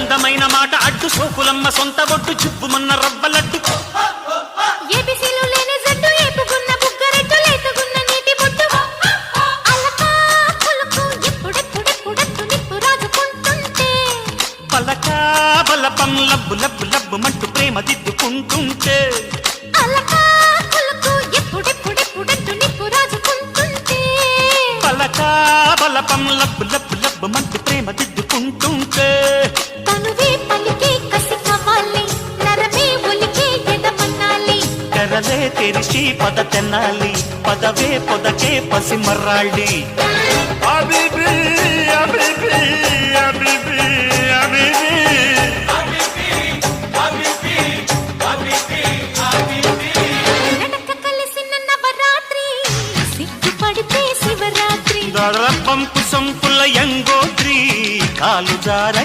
అందమైన మాట అడ్డు సోకులమ్మ సొంత బొట్టు చుప్పుమన్న రవ్వలడ్డు ఏబిసిలు లేని జట్టు ఏపుకున్న బుగ్గరెట్టు లేతుకున్న నీటి బొట్టు అలకా పులుకు ఎప్పుడెప్పుడెప్పుడెప్పుడు నిప్పు రాజుకుంటుంటే పలకా బలపం లబ్బు లబ్బు లబ్బు మంటూ ప్రేమ దిద్దుకుంటుంటే అలకా పులుకు ఎప్పుడెప్పుడెప్పుడెప్పుడు నిప్పు రాజుకుంటుంటే పలకా బలపం లబ్బు లబ్బు లబ్బు మంటూ ప్రేమ దిద్దుకుంటుంటే తనువే పలికే కసి కావాలి నరమే ఒలికే ఎదమన్నాలి కరలే తెరిచి పద తెన్నాలి పదవే పొదకే పసి మర్రాళ్ళి అబిబి అబిబి అబిబి అబిబి నడక కలిసిన నవరాత్రి సిగ్గుపడితే శివరాత్రి పంపు సంపుల యంగోత్రి కాలు జారకే